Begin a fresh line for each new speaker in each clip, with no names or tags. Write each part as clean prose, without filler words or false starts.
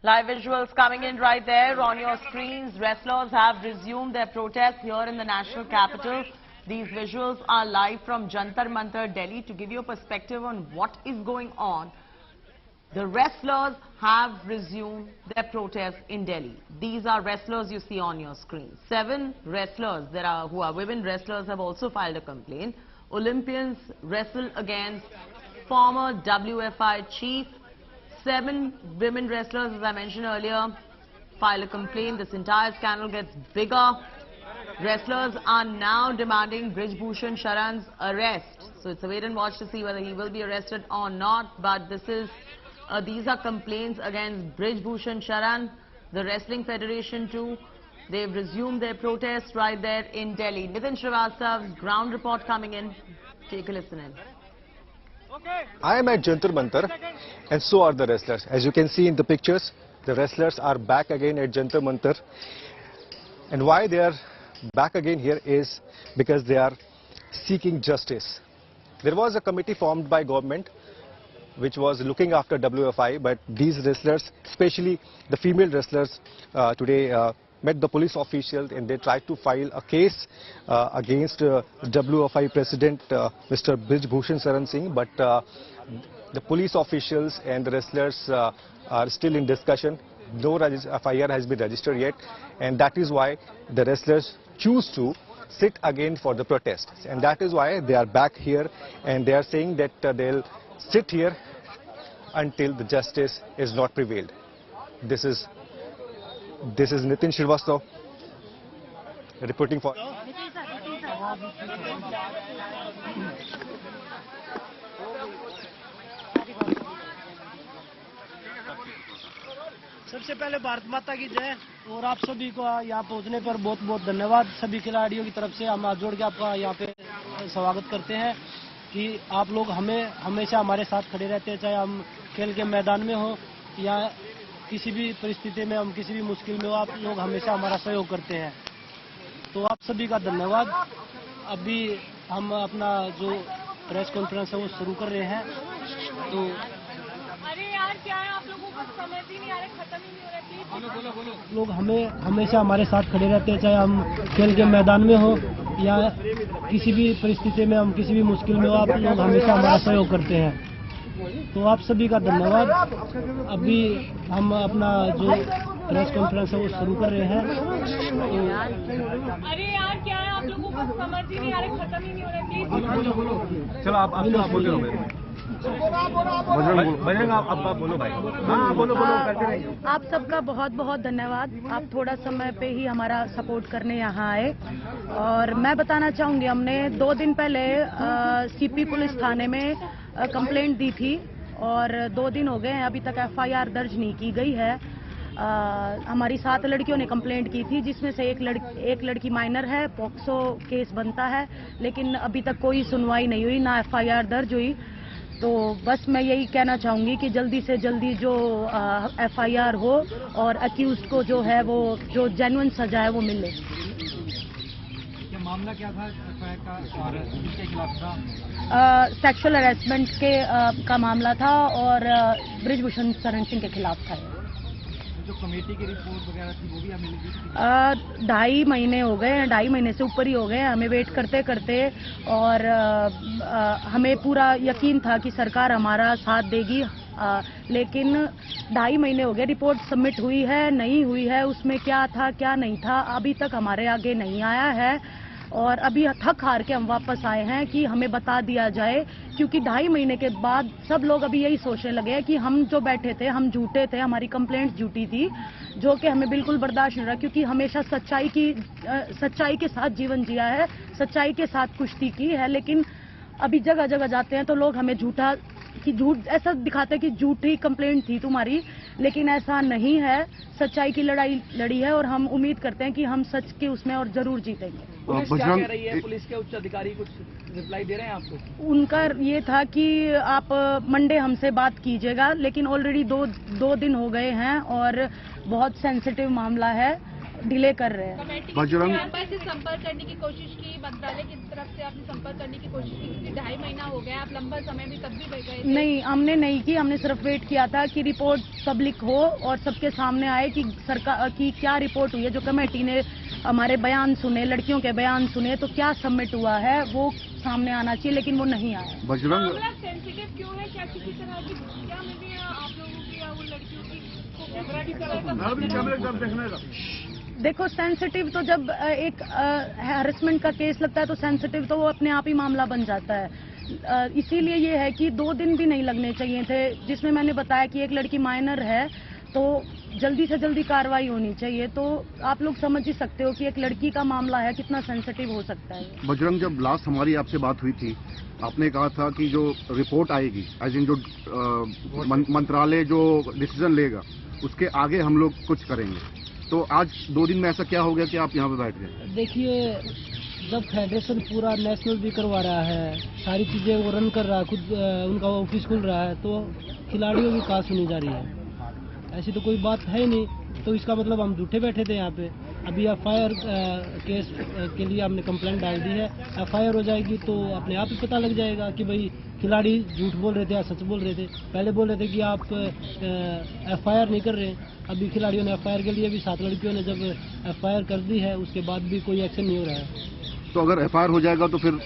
Live visuals coming in right there on your screens. Wrestlers have resumed their protest here in the national capital. These visuals are live from Jantar Mantar, Delhi, to give you a perspective on what is going on. The wrestlers have resumed their protest in Delhi. These are wrestlers you see on your screen. 7 wrestlers who are women wrestlers have also filed a complaint. Olympians wrestle against former WFI chief. 7 women wrestlers, as I mentioned earlier, file a complaint. This entire scandal gets bigger. Wrestlers are now demanding Brij Bhushan Sharan's arrest. So it's a wait and watch to see whether he will be arrested or not. But these are complaints against Brij Bhushan Sharan, the Wrestling Federation too. They've resumed their protest right there in Delhi. Nitin Srivastava's ground report coming in. Take a listen in.
I am at Jantar Mantar and so are the wrestlers. As you can see in the pictures, the wrestlers are back again at Jantar Mantar. And why they are back again here is because they are seeking justice. There was a committee formed by government which was looking after WFI, but these wrestlers, especially the female wrestlers, today met the police officials and they tried to file a case against WFI President Mr. Brij Bhushan Sharan Singh, but the police officials and the wrestlers are still in discussion. No FIR has been registered yet, and that is why the wrestlers choose to sit again for the protest, and that is why they are back here and they are saying that they'll sit here until the justice is not prevailed. This is Nitin Srivastava reporting for.
सबसे पहले भारत माता की जय और आप सभी को यहाँ पहुँचने पर बहुत बहुत धन्यवाद। सभी खिलाड़ियों की तरफ से हम हाथ जोड़ के आपका यहाँ पे स्वागत करते हैं कि आप लोग हमें हमेशा हमारे साथ खड़े रहते हैं, चाहे हम खेल के मैदान में हो या किसी भी परिस्थिति में, हम किसी भी मुश्किल में हो, आप लोग हमेशा हमारा सहयोग करते हैं। तो आप सभी का धन्यवाद। अभी हम अपना जो प्रेस कॉन्फ्रेंस है वो शुरू कर रहे हैं। तो
अरे यार क्या है, आप लोगों को समझ ही नहीं आ रहा, खत्म ही नहीं हो रहा। प्लीज
लोग हमें हमेशा हमारे साथ खड़े रहते हैं, चाहे हम खेल के मैदान में हो या किसी भी परिस्थिति में, हम किसी भी मुश्किल में हो, आप लोग हमेशा हमारा सहयोग करते हैं। तो आप सभी का धन्यवाद। अभी हम अपना जो प्रेस कॉन्फ्रेंस है वो शुरू कर रहे हैं। तो
अरे यार क्या है, आप लोगों को समझ ही नहीं आ रहा, खत्म ही नहीं हो रहा। प्लीज
चलो आप बोलो बोलो भाई। हाँ बोलो करते रहिए।
आप सबका बहुत बहुत धन्यवाद। आप थोड़ा समय पे ही हमारा सपोर्ट करने यहाँ आए और मैं बताना चाहूँगी, हमने 2 दिन पहले सीपी पुलिस थाने में कंप्लेंट दी थी और 2 दिन हो गए हैं, अभी तक FIR दर्ज नहीं की गई है। हमारी 7 लड़कियों ने कंप्लेंट की थी, जिसमें से एक लड़की माइनर है, पॉक्सो केस बनता है, लेकिन अभी तक कोई सुनवाई नहीं हुई, ना FIR दर्ज हुई। तो बस मैं यही कहना चाहूँगी कि जल्दी से जल्दी जो FIR हो और अक्यूज्ड को जो है वो जो जेन्युइन सजा है वो मिले।
क्या मामला क्या था FIR का और किसके खिलाफ था?
सेक्सुअल हैरेसमेंट का मामला था और ब्रिज भूषण शरण सिंह के खिलाफ था।
जो कमेटी की रिपोर्ट वगैरह थी वो भी हमें मिली थी?
2.5 महीने हो गए हैं, 2.5 महीने से ऊपर ही हो गए हैं हमें वेट करते करते, और हमें पूरा यकीन था कि सरकार हमारा साथ देगी, लेकिन 2.5 महीने हो गए। रिपोर्ट सबमिट हुई है, नहीं हुई है, उसमें क्या था क्या नहीं था अभी तक हमारे आगे नहीं आया है। और अभी थक हार के हम वापस आए हैं कि हमें बता दिया जाए, क्योंकि 2.5 महीने के बाद सब लोग अभी यही सोचने लगे हैं कि हम जो बैठे थे हम झूठे थे, हमारी कंप्लेंट झूठी थी, जो कि हमें बिल्कुल बर्दाश्त नहीं हो रहा, क्योंकि हमेशा सच्चाई के साथ जीवन जिया है, सच्चाई के साथ कुश्ती की है। लेकिन अभी जगह जगह जाते हैं तो लोग हमें झूठ ऐसा दिखाते हैं कि झूठी कंप्लेंट थी तुम्हारी, लेकिन ऐसा नहीं है। सच्चाई की लड़ाई लड़ी है और हम उम्मीद करते हैं कि हम सच के उसमें और जरूर जीतेंगे।
पुलिस क्या कह रही है? पुलिस के उच्च अधिकारी कुछ रिप्लाई दे रहे हैं आपको?
उनका ये था कि आप मंडे हमसे बात कीजिएगा, लेकिन ऑलरेडी 2 दिन हो गए हैं और बहुत सेंसिटिव मामला है डिले कर रहे हैं।
कमेटी
बजरंग-
के मेंबर से संपर्क करने की कोशिश की, मंत्रालय की तरफ से आपने संपर्क करने की कोशिश की, क्योंकि 2.5 महीना हो गया, आप लंबा समय भी तब भी गए थे।
नहीं, हमने नहीं की, हमने सिर्फ वेट किया था कि रिपोर्ट पब्लिक हो और सबके सामने आए कि सरकार की क्या रिपोर्ट हुई है। जो कमेटी ने हमारे बयान सुने, लड़कियों के बयान सुने, तो क्या सबमिट हुआ है वो सामने आना चाहिए, लेकिन वो नहीं आया।
बजरंग
मामला सेंसिटिव क्यों है? क्या किसी तरह की क्या मिली है आप लोगों की या उन लड़कियों की?
देखो, सेंसिटिव तो जब एक हैरेसमेंट का केस लगता है तो सेंसिटिव तो वो अपने आप ही मामला बन जाता है। इसीलिए ये है कि 2 दिन भी नहीं लगने चाहिए थे, जिसमें मैंने बताया कि एक लड़की माइनर है तो जल्दी से जल्दी कार्रवाई होनी चाहिए। तो आप लोग समझ ही सकते हो कि एक लड़की का मामला है, कितना सेंसिटिव हो सकता है।
बजरंग, जब लास्ट हमारी आपसे बात हुई थी, आपने कहा था कि जो रिपोर्ट आएगी, एज इन जो मंत्रालय जो डिसीजन लेगा उसके आगे हम लोग कुछ करेंगे। तो आज 2 दिन में ऐसा क्या हो गया कि आप यहाँ पे बैठ गए?
देखिए, जब फेडरेशन पूरा नेशनल भी करवा रहा है, सारी चीज़ें वो रन कर रहा है, खुद उनका ऑफिस खुल रहा है, तो खिलाड़ियों की कहाँ सुनी जा रही है? ऐसी तो कोई बात है ही नहीं। तो इसका मतलब हम झूठे बैठे थे यहाँ पे। अभी एफआईआर केस के लिए हमने कंप्लेंट डाल दी है। एफआईआर हो जाएगी तो अपने आप ही पता लग जाएगा कि भाई खिलाड़ी झूठ बोल रहे थे या सच बोल रहे थे। पहले बोल रहे थे कि आप एफआईआर नहीं कर रहे, अभी खिलाड़ियों ने एफआईआर के लिए भी 7 लड़कियों ने जब एफआईआर कर दी है, उसके बाद भी कोई एक्शन नहीं हो रहा है।
तो अगर एफआईआर हो जाएगा तो फिर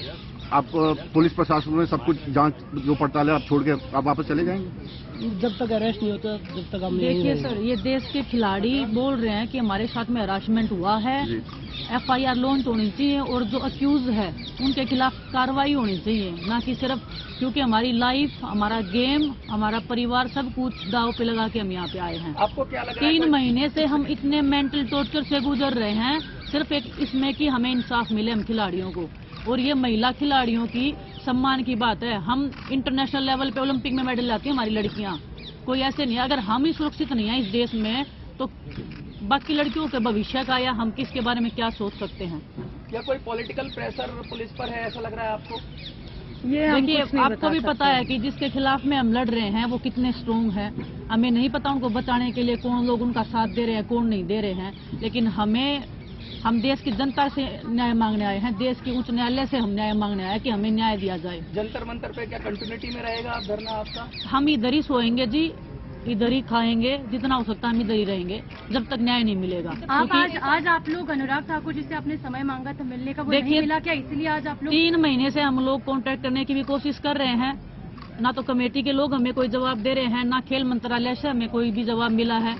आप पुलिस प्रशासन में सब कुछ जांच जो पड़ताल है आप छोड़ के आप वापस चले जाएंगे?
जब तक अरेस्ट नहीं होता जब तक हम नहीं
देखिए सर, ये देश के खिलाड़ी बोल रहे हैं कि हमारे साथ में हरासमेंट हुआ है, एफआईआर लॉन्च होनी चाहिए और जो अक्यूज है उनके खिलाफ कार्रवाई होनी चाहिए, ना कि सिर्फ क्योंकि हमारी लाइफ, हमारा गेम, हमारा परिवार सब कुछ दाव पे लगा के हम यहाँ पे आए हैं।
आपको क्या लग रहा है?
3 महीने से हम इतने मेंटल टॉर्चर से गुजर रहे हैं, सिर्फ एक इसमें कि हमें इंसाफ मिले हम खिलाड़ियों को। और ये महिला खिलाड़ियों की सम्मान की बात है। हम इंटरनेशनल लेवल पे ओलंपिक में मेडल लाती हैं हमारी लड़कियां, कोई ऐसे नहीं है। अगर हम ही सुरक्षित नहीं है इस देश में तो बाकी लड़कियों के भविष्य का या हम किसके बारे में क्या सोच सकते हैं?
क्या कोई पॉलिटिकल प्रेशर पुलिस पर है, ऐसा लग रहा है आपको?
ये हम
देखिए,
कुछ नहीं
आपको भी
बता
पता है कि जिसके खिलाफ में हम लड़ रहे हैं वो कितने स्ट्रोंग हैं। हमें नहीं पता उनको बचाने के लिए कौन लोग उनका साथ दे रहे हैं, कौन नहीं दे रहे हैं, लेकिन हम देश की जनता से न्याय मांगने आए हैं, देश की उच्च न्यायालय से हम न्याय मांगने आए हैं कि हमें न्याय दिया जाए।
जंतर मंतर पे क्या कंटिन्यूटी में रहेगा धरना आपका?
हम इधर ही सोएंगे जी, इधर ही खाएंगे, जितना हो सकता है हम इधर ही रहेंगे जब तक न्याय नहीं मिलेगा।
आप आज आप लोग अनुराग ठाकुर जिससे आपने समय मांगा था मिलने का, वो नहीं मिला क्या? इसलिए आज आप लोग
3 महीने से हम लोग कांटेक्ट करने की भी कोशिश कर रहे हैं, ना तो कमेटी के लोग हमें कोई जवाब दे रहे हैं, ना खेल मंत्रालय से हमें कोई भी जवाब मिला है।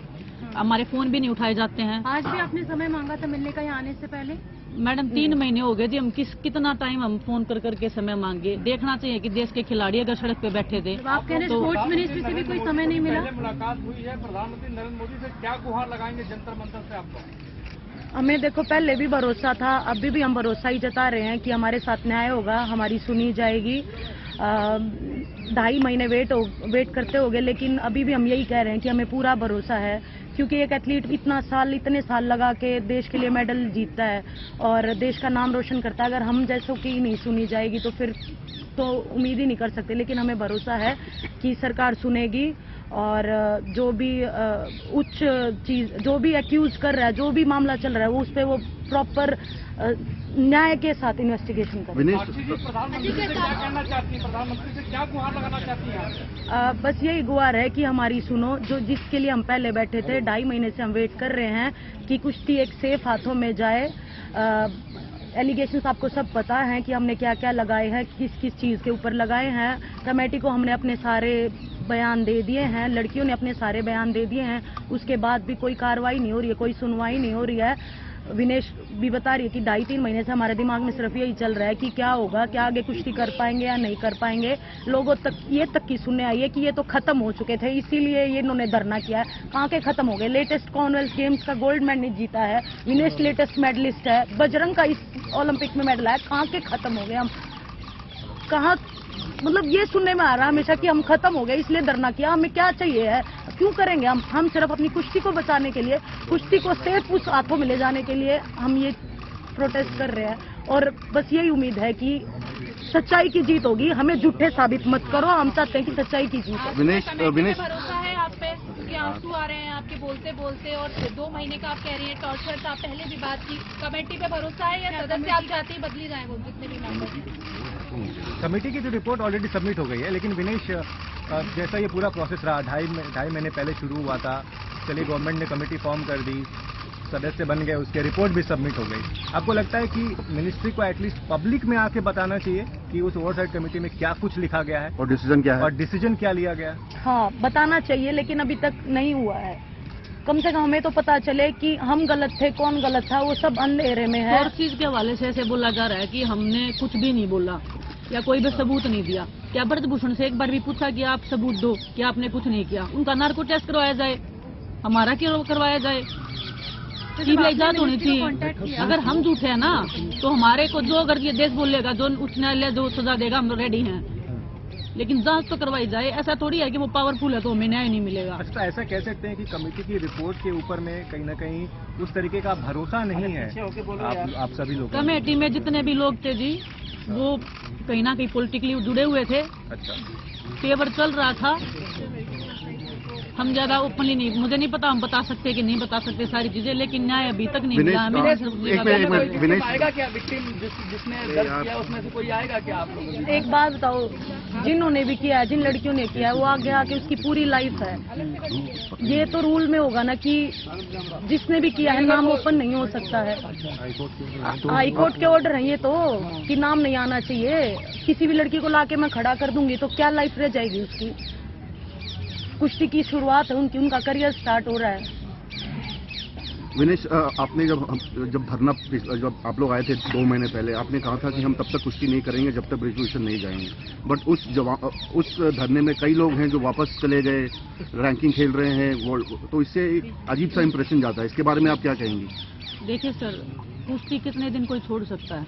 हमारे फोन भी नहीं उठाए जाते हैं।
आज भी आपने समय मांगा था मिलने का यहाँ आने से पहले?
मैडम 3 महीने हो गए जी, हम कितना टाइम हम फोन कर करके समय मांगे। देखना चाहिए कि देश के खिलाड़ी अगर सड़क पे बैठे थे
आप कह रहे हैं स्पोर्ट्स मिनिस्ट्री से भी कोई समय नहीं मिला?
मुलाकात हुई है प्रधानमंत्री नरेंद्र मोदी से, क्या गुहार लगाएंगे जंतर मंतर से आपको?
हमें देखो पहले भी भरोसा था, अभी भी हम भरोसा ही जता रहे हैं कि हमारे साथ न्याय होगा, हमारी सुनी जाएगी। 2.5 महीने वेट करते हो गए, लेकिन अभी भी हम यही कह रहे हैं कि हमें पूरा भरोसा है, क्योंकि एक एथलीट इतने साल लगा के देश के लिए मेडल जीतता है और देश का नाम रोशन करता है। अगर हम जैसों की नहीं सुनी जाएगी तो फिर तो उम्मीद ही नहीं कर सकते, लेकिन हमें भरोसा है कि सरकार सुनेगी और जो भी उच्च चीज, जो भी एक्यूज कर रहा है, जो भी मामला चल रहा है, वो उस पर वो प्रॉपर न्याय के साथ इन्वेस्टिगेशन करें।
प्रधानमंत्री से क्या कहना चाहती है? प्रधानमंत्री से क्या गुहार लगाना चाहती है?
बस यही गुहार है कि हमारी सुनो, जो जिसके लिए हम पहले बैठे थे, 2.5 महीने से हम वेट कर रहे हैं कि कुश्ती एक सेफ हाथों में जाए। एलिगेशंस आपको सब पता है कि हमने क्या क्या लगाए हैं, किस किस चीज़ के ऊपर लगाए हैं। कमेटी को हमने अपने सारे बयान दे दिए हैं, लड़कियों ने अपने सारे बयान दे दिए हैं, उसके बाद भी कोई कार्रवाई नहीं हो रही है, कोई सुनवाई नहीं हो रही है। विनेश भी बता रही है कि 2.5-3 महीने से हमारे दिमाग में सिर्फ यही चल रहा है कि क्या होगा, क्या आगे कुश्ती कर पाएंगे या नहीं कर पाएंगे। लोगों तक ये तक की सुनने आई है कि ये तो खत्म हो चुके थे, इसीलिए ये इन्होंने धरना किया है। कहाँ के खत्म हो गए? लेटेस्ट कॉमनवेल्थ गेम्स का गोल्ड मेडल जीता है, विनेश लेटेस्ट मेडलिस्ट है, बजरंग का इस ओलंपिक में मेडल है, कहाँ के खत्म हो गए हम? कहाँ, मतलब ये सुनने में आ रहा है हमेशा कि हम खत्म हो गए इसलिए धरना किया। हमें क्या चाहिए है, क्यों करेंगे हम सिर्फ अपनी कुश्ती को बचाने के लिए, कुश्ती को सेफ उस हाथों में ले जाने के लिए हम ये प्रोटेस्ट कर रहे हैं। और बस यही उम्मीद है कि सच्चाई की जीत होगी, हमें झूठे साबित मत करो, हम चाहते हैं कि सच्चाई की जीत हो।
विनेश
भरोसा है आप पे कि आंसू आ रहे हैं आपके बोलते बोलते, और 2 महीने का आप कह रही हैं टॉर्चर था, पहले भी बात की। कमेटी पे भरोसा है या सदस्य आप चाहती बदली जाए वो जितने भी मेंबर?
कमेटी की जो रिपोर्ट ऑलरेडी सबमिट हो गई है, लेकिन विनेश जैसा ये पूरा प्रोसेस रहा, ढाई महीने पहले शुरू हुआ था, चलिए गवर्नमेंट ने कमेटी फॉर्म कर दी, सदस्य बन गए, उसके रिपोर्ट भी सबमिट हो गई। आपको लगता है कि मिनिस्ट्री को एटलीस्ट पब्लिक में आके बताना चाहिए कि उस ओवरसाइट कमेटी में क्या कुछ लिखा गया है
और डिसीजन क्या है,
और डिसीजन क्या लिया गया?
हाँ, बताना चाहिए, लेकिन अभी तक नहीं हुआ है। कम से कम हमें तो पता चले कि हम गलत थे, कौन गलत था, वो सब अंधेरे में है।
और चीज के हवाले से ऐसे बोला जा रहा है कि हमने कुछ भी नहीं बोला या कोई भी सबूत नहीं दिया। क्या ब्रजभूषण से एक बार भी पूछा कि आप सबूत दो कि आपने कुछ नहीं किया? उनका नार्को टेस्ट करवाया जाए, हमारा क्यों करवाया जाए? सीबीआई जांच होनी चाहिए। अगर हम झूठे हैं ना, तो हमारे को जो अगर ये देश बोलेगा, जो उच्च न्यायालय जो सजा देगा, हम रेडी हैं, लेकिन जांच तो करवाई जाए। ऐसा थोड़ी है कि वो पावरफुल है तो हमें न्याय नहीं मिलेगा।
अच्छा, ऐसा कह सकते हैं कि कमेटी की रिपोर्ट के ऊपर में कहीं ना कहीं उस तरीके का भरोसा नहीं है आप सभी लोग?
कमेटी में जितने भी लोग थे जी, वो कहीं ना कहीं पॉलिटिकली जुड़े हुए थे।
अच्छा,
पेपर चल रहा था, हम ज्यादा ओपनली नहीं, मुझे नहीं पता हम बता सकते कि नहीं बता सकते सारी चीजें, लेकिन न्याय अभी तक नहीं मिला हमें।
विनेश
आएगा क्या विक्टिम जिसने दर्ज किया उसमें से कोई आएगा क्या आप लोग?
एक बात बताओ, जिन्होंने भी किया है, जिन लड़कियों ने किया है, वो आगे आके उसकी पूरी लाइफ है। ये तो रूल में होगा ना कि जिसने भी किया है नाम ओपन नहीं हो सकता है। हाई कोर्ट के ऑर्डर है ये तो, कि नाम नहीं आना चाहिए। किसी भी लड़की को लाके मैं खड़ा कर दूंगी तो क्या लाइफ रह जाएगी उसकी? कुश्ती की शुरुआत है उनकी, उनका करियर स्टार्ट हो रहा है।
विनेश, आपने जब धरना, जब आप लोग आए थे 2 महीने पहले, आपने कहा था कि हम तब तक कुश्ती नहीं करेंगे जब तक ब्रिजभूषण नहीं जाएंगे। बट उस धरने में कई लोग हैं जो वापस चले गए, रैंकिंग खेल रहे हैं, तो इससे एक अजीब सा इंप्रेशन जाता है। इसके बारे में आप क्या कहेंगी?
देखिए सर, कुश्ती कितने दिन कोई छोड़ सकता है?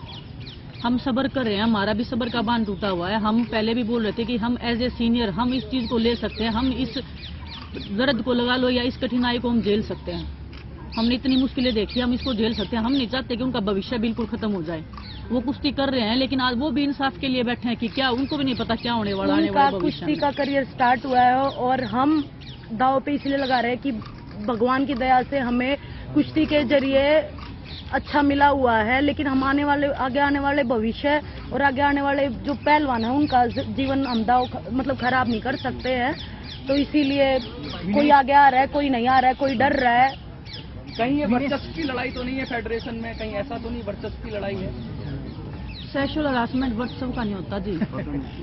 हम सब्र कर रहे हैं, हमारा भी सब्र का बांध टूटा हुआ है। हम पहले भी बोल रहे थे कि हम एज ए सीनियर हम इस चीज को ले सकते हैं, हम इस दर्द को लगा लो या इस कठिनाई को हम झेल सकते हैं। हमने इतनी मुश्किलें देखी, हम इसको झेल सकते हैं। हम नहीं चाहते कि उनका भविष्य बिल्कुल खत्म हो जाए। वो कुश्ती कर रहे हैं, लेकिन आज वो भी इंसाफ के लिए बैठे हैं कि क्या उनको भी नहीं पता क्या होने वाला है।
उनका कुश्ती का करियर स्टार्ट हुआ है और हम दाव पे इसलिए लगा रहे हैं कि भगवान की दया से हमें कुश्ती के जरिए अच्छा मिला हुआ है, लेकिन हम आगे आने वाले भविष्य और आगे आने वाले जो पहलवान है उनका जीवन हम दाव मतलब खराब नहीं कर सकते हैं। तो इसीलिए कोई आगे आ रहा है, कोई नहीं आ रहा है, कोई डर रहा है।
कहीं ये वर्चस्व की लड़ाई तो नहीं है फेडरेशन में? कहीं ऐसा तो नहीं वर्चस्व की लड़ाई है?
सेक्सुअल हरासमेंट वर्चस्व का नहीं होता जी।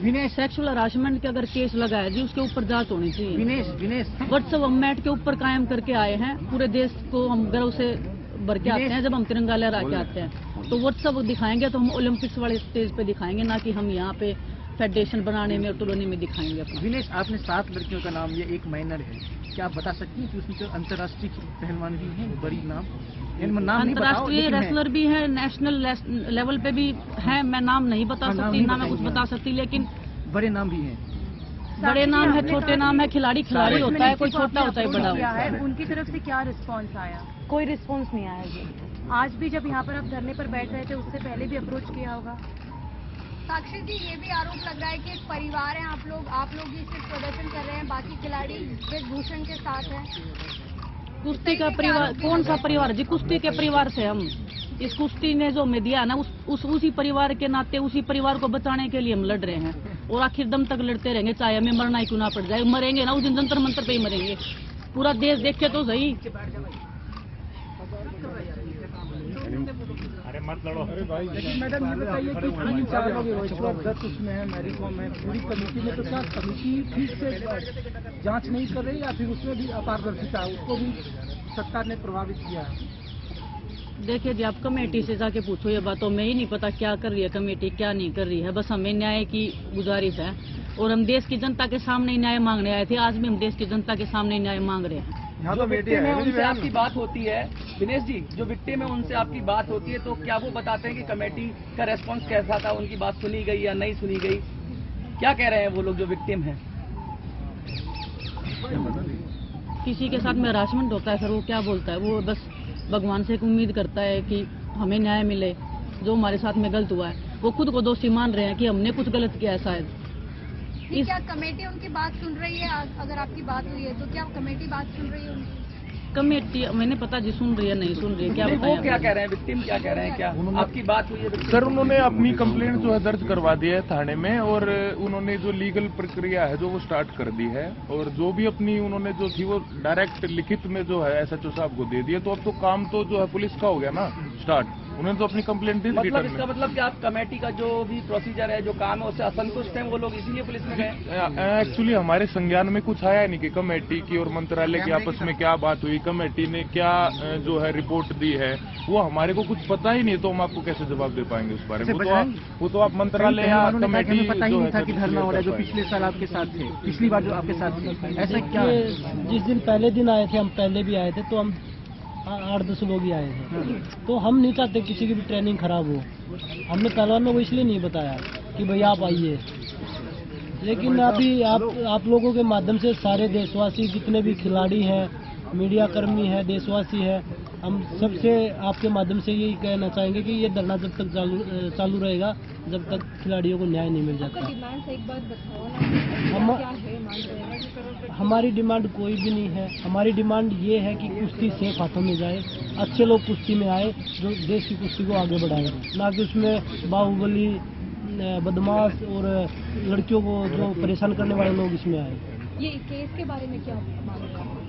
विनेश, सेक्सुअल हरासमेंट के अगर केस लगा है जी, उसके ऊपर जांच होनी चाहिए। विनेश, वर्चस्व हम मैट के ऊपर कायम करके आए हैं। पूरे देश को हम गर्व से भर के आते हैं। जब हम तिरंगा लहरा के आते हैं तो व्हाट्सअप दिखाएंगे तो हम ओलंपिक्स वाले स्टेज पे दिखाएंगे, ना कि हम यहाँ पे फेडरेशन बनाने में और तोड़ने में दिखाएंगे।
विनेश, आपने 7 लड़कियों का नाम, ये एक माइनर है, क्या आप बता सकती हैं कि उसमें अंतर्राष्ट्रीय पहलवान भी हैं, बड़ी नाम?
अंतर्राष्ट्रीय रेसलर भी है, नेशनल लेवल पे भी है। मैं नाम नहीं बता सकती, ना मैं कुछ बता सकती, लेकिन
बड़े नाम भी हैं।
बड़े नाम है, छोटे नाम है, खिलाड़ी होता है, कोई छोटा होता है, बड़ा होता है।
उनकी तरफ से क्या रिस्पॉन्स आया? कोई रिस्पॉन्स नहीं आया जी। आज भी जब यहाँ पर आप धरने पर बैठ रहे थे, उससे पहले भी अप्रोच किया होगा?
साक्षी जी, ये भी आरोप लग रहा है कि एक परिवार है, आप लोग ही सिर्फ प्रदर्शन कर रहे हैं, बाकी खिलाड़ी ब्रिजभूषण के साथ हैं।
कुश्ती का परिवार कौन सा परिवार जी? कुश्ती के परिवार से हम, इस कुश्ती ने जो हमें दिया ना, उसी परिवार के नाते, उसी परिवार को बचाने के लिए हम लड़ रहे हैं और आखिर दम तक लड़ते रहेंगे, चाहे हमें मरना ही क्यों ना पड़ जाए। मरेंगे ना उस दिन जंतर मंतर पे ही मरेंगे। पूरा देश देखे तो सही।
लेकिन मैडम ये बताइए कि 3-4 लोग दत्त उसमें है, मैरिकॉम है, पूरी कमेटी में, तो क्या कमेटी ठीक से जांच नहीं कर रही या फिर उसमें भी अपारदर्शिता है, उसको भी सरकार ने प्रभावित किया है?
देखिए जी, आप कमेटी से जाके पूछो ये बातों में ही नहीं पता क्या कर रही है कमेटी, क्या नहीं कर रही है। बस हमें न्याय की गुजारिश है और हम देश की जनता के सामने न्याय मांगने आए थे। आज भी हम देश की जनता के सामने न्याय मांग रहे हैं।
जो विक्टिम है उनसे आपकी बात होती है, दिनेश जी, जो विक्टिम है उनसे आपकी बात होती है, तो क्या वो बताते हैं कि कमेटी का रेस्पॉन्स कैसा था, उनकी बात सुनी गई या नहीं सुनी गई? क्या कह रहे हैं वो लोग जो विक्टिम है?
किसी के साथ में हरासमेंट होता है सर, वो क्या बोलता है? वो बस भगवान से एक उम्मीद करता है कि हमें न्याय मिले। जो हमारे साथ में गलत हुआ है, वो खुद को दोषी मान रहे हैं कि हमने कुछ गलत किया है शायद।
ये क्या कमेटी उनकी बात सुन रही है? अगर आपकी बात हुई है तो क्या कमेटी बात सुन रही है उनकी?
कमेटी मैंने पता जी सुन रही है नहीं सुन रही है क्या
नहीं, वो
बताएं
क्या
आप?
कह रहे हैं, विक्टिम क्या कह रहे हैं, क्या आपकी बात हुई है victim?
सर उन्होंने अपनी कंप्लेंट जो है दर्ज करवा दी है थाने में, और उन्होंने जो लीगल प्रक्रिया है जो वो स्टार्ट कर दी है, और जो भी अपनी उन्होंने जो थी वो डायरेक्ट लिखित में जो है SHO साहब को दे दिया। तो अब तो काम तो जो है पुलिस का हो गया ना स्टार्ट, उन्होंने तो अपनी कंप्लेंट दी थी
मतलब
रिटर्न
इसका
में।
मतलब कि आप कमेटी का जो भी प्रोसीजर है, जो काम है, उससे असंतुष्ट हैं वो लोग, इसीलिए पुलिस में गए।
एक्चुअली हमारे संज्ञान में कुछ आया नहीं कि कमेटी की और मंत्रालय की आपस में क्या बात हुई, कमेटी ने क्या जो है रिपोर्ट दी है, वो हमारे को कुछ पता ही नहीं, तो हम आपको कैसे जवाब दे पाएंगे उस बारे में। वो तो आप मंत्रालय या कमेटी
पता ही
जो
नहीं था
है
कि धरना हो रहा है, जो पिछले साल आपके साथ थे, पिछली बार जो आपके साथ थे, ऐसा क्या? जिस दिन पहले दिन आए थे, हम पहले भी आए थे, तो हम 8-10 लोग ही आए थे। तो हम नहीं चाहते किसी की भी ट्रेनिंग खराब हो। हमने पहलवानों को इसलिए नहीं बताया कि भाई आप आइए, लेकिन अभी आप लोगों के माध्यम से सारे देशवासी जितने भी खिलाड़ी हैं, मीडिया कर्मी हैं, देशवासी हैं, हम सबसे आपके माध्यम से यही कहना चाहेंगे कि ये धरना जब तक चालू रहेगा जब तक खिलाड़ियों को न्याय नहीं मिल जाता।
डिमांड से एक बात बताओ ना, क्या है डिमांड?
हमारी डिमांड कोई भी नहीं है। हमारी डिमांड ये है कि कुश्ती सेफ हाथों में जाए, अच्छे लोग कुश्ती में आए जो देश की कुश्ती को आगे बढ़ाए, ना कि उसमें बाहुबली, बदमाश और लड़कियों को जो परेशान करने वाले लोग इसमें आए।
ये केस के बारे में क्या मांग रहे हैं?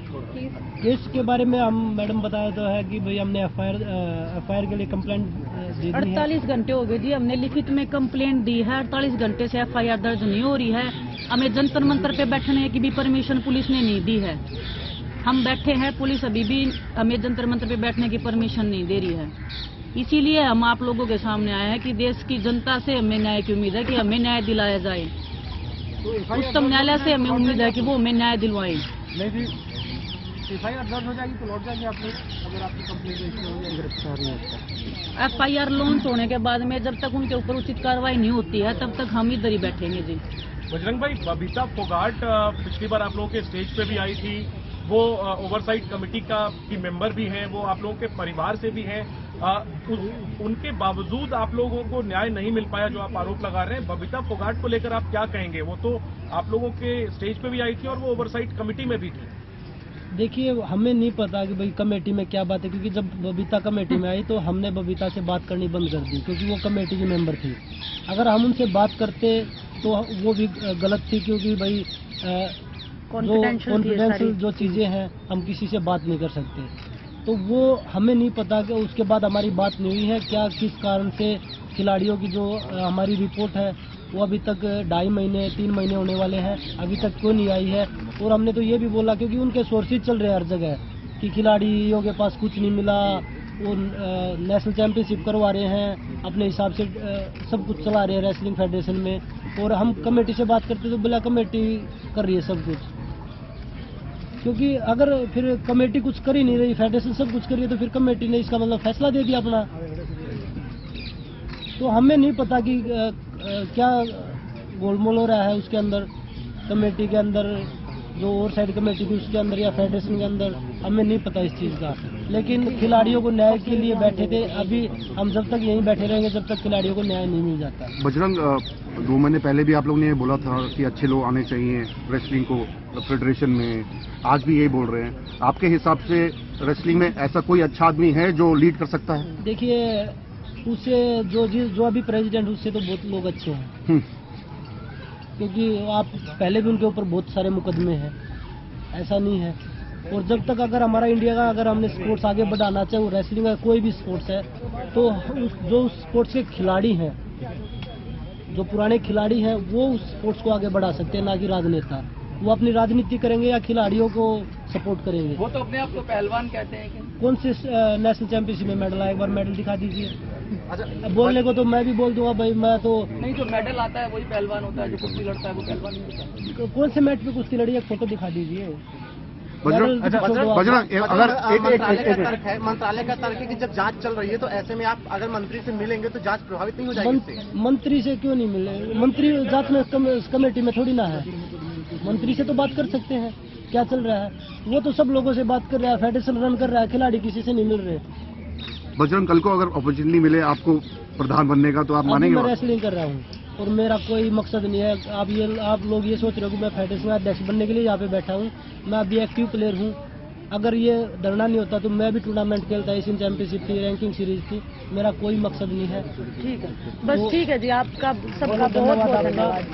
केस के बारे में हम मैडम बताया तो है कि भाई हमने एफआईआर के लिए कंप्लेंट दे दी है।
48 घंटे हो गए जी, हमने लिखित में कंप्लेंट दी है, 48 घंटे से FIR दर्ज नहीं हो रही है। हमें जंतर मंतर पे बैठने की भी परमिशन पुलिस ने नहीं दी है। हम बैठे हैं, पुलिस अभी भी हमें जंतर मंतर पे बैठने की परमिशन नहीं दे रही है। इसीलिए हम आप लोगों के सामने आए हैं कि देश की जनता से हमें न्याय की उम्मीद है कि हमें न्याय दिलाया जाए। उच्चतम न्यायालय से हमें उम्मीद है कि वो हमें न्याय दिलवाए।
एफआईआर दर्ज हो जाएगी तो लौट जाएंगे आप लोग, अगर आपकी कंप्लेंट रजिस्टर हो जाए गिरफ्तार नहीं होता।
FIR लॉन्च होने के बाद में जब तक उनके ऊपर उचित कार्रवाई नहीं होती है तब तक हम इधर ही बैठेंगे जी।
बजरंग भाई, बबीता फोगाट पिछली बार आप लोगों के स्टेज पे भी आई थी, वो ओवरसाइट कमेटी की मेंबर भी हैं, वो आप लोगों के परिवार से भी हैं। उनके बावजूद आप लोगों को न्याय नहीं मिल पाया जो आप आरोप लगा रहे हैं। बबीता फोगाट को लेकर आप क्या कहेंगे? वो तो आप लोगों के स्टेज पे भी आई थी और वो ओवरसाइट कमेटी में भी थी।
देखिए, हमें नहीं पता कि भाई कमेटी में क्या बात है, क्योंकि जब बबीता कमेटी में आई तो हमने बबीता से बात करनी बंद कर दी, क्योंकि वो कमेटी की मेंबर थी। अगर हम उनसे बात करते तो वो भी गलत थी, क्योंकि भाई कॉन्फिडेंशियल जो चीज़ें हैं हम किसी से बात नहीं कर सकते। तो वो हमें नहीं पता कि उसके बाद हमारी बात नहीं हुई है क्या, किस कारण से खिलाड़ियों की जो हमारी रिपोर्ट है वो अभी तक 2.5 महीने 3 महीने होने वाले हैं, अभी तक क्यों नहीं आई है। और हमने तो ये भी बोला, क्योंकि उनके सोर्सेज चल रहे हैं हर जगह कि खिलाड़ियों के पास कुछ नहीं मिला, वो नेशनल चैंपियनशिप करवा रहे हैं, अपने हिसाब से सब कुछ चला रहे हैं रेसलिंग फेडरेशन में। और हम कमेटी से बात करते तो बोला कमेटी कर रही है सब कुछ, क्योंकि अगर फिर कमेटी कुछ कर ही नहीं रही, फेडरेशन सब कुछ कर रही है, तो फिर कमेटी ने इसका मतलब फैसला दे दिया अपना। तो हमें नहीं पता कि क्या गोलमोल हो रहा है उसके अंदर, कमेटी के अंदर, जो ओवरसाइड कमेटी थी उसके अंदर या फेडरेशन के अंदर, हमें नहीं पता इस चीज़ का। लेकिन खिलाड़ियों को न्याय के लिए बैठे थे, अभी हम जब तक यहीं बैठे रहेंगे जब तक खिलाड़ियों को न्याय नहीं मिल जाता।
बजरंग, 2 महीने पहले भी आप लोग ने बोला था कि अच्छे लोग आने चाहिए रेसलिंग को फेडरेशन में, आज भी यही बोल रहे हैं। आपके हिसाब से रेसलिंग में ऐसा कोई अच्छा आदमी है जो लीड कर सकता है?
देखिए, उससे जो अभी प्रेसिडेंट उससे तो बहुत लोग अच्छे हैं, क्योंकि आप पहले भी उनके ऊपर बहुत सारे मुकदमे हैं, ऐसा नहीं है। और जब तक अगर हमारा इंडिया का अगर हमने स्पोर्ट्स आगे बढ़ाना चाहे, वो रेसलिंग का कोई भी स्पोर्ट्स है, तो जो स्पोर्ट्स के खिलाड़ी हैं, जो पुराने खिलाड़ी हैं, वो उस स्पोर्ट्स को आगे बढ़ा सकते हैं, ना कि राजनेता। वो अपनी राजनीति करेंगे या खिलाड़ियों को सपोर्ट करेंगे।
वो तो अपने आप को पहलवान कहते हैं कि
कौन से नेशनल चैंपियनशिप में मेडल आया, एक बार मेडल दिखा दीजिए। बोलने को तो मैं भी बोल दूंगा भाई, मैं तो
नहीं, जो मेडल आता है वही पहलवान होता है, जो कुश्ती लड़ता है वो पहलवान नहीं होता।
कौन से मैच पे कुश्ती लड़ी, एक फोटो दिखा दीजिए।
बजरंग,
मंत्रालय का तर्क है कि जब जांच चल रही है तो ऐसे में आप अगर मंत्री से मिलेंगे तो जांच प्रभावित नहीं हो जाएगी।
मंत्री से क्यों नहीं मिले? मंत्री जांच में कमेटी में थोड़ी ना है। मंत्री से तो बात कर सकते हैं क्या चल रहा है, वो तो सब लोगों से बात कर रहा है, फेडरेशन रन कर रहा है, खिलाड़ी किसी से नहीं मिल रहे।
बजरंग, कल को अगर अपॉर्चुनिटी मिले आपको प्रधान बनने का तो आप मानेंगे?
मैं रेसलिंग कर रहा हूँ। और मेरा कोई मकसद नहीं है। आप लोग ये सोच रहे हो कि मैं फेडरेशन का अध्यक्ष बनने के लिए यहाँ पे बैठा हूँ। मैं अभी एक्टिव प्लेयर हूँ। अगर ये धरना नहीं होता तो मैं भी टूर्नामेंट खेलता, एशियन चैंपियनशिप थी, रैंकिंग सीरीज थी। मेरा कोई मकसद नहीं है।
ठीक है, बस ठीक है जी, आपका सबका बहुत बहुत धन्यवाद।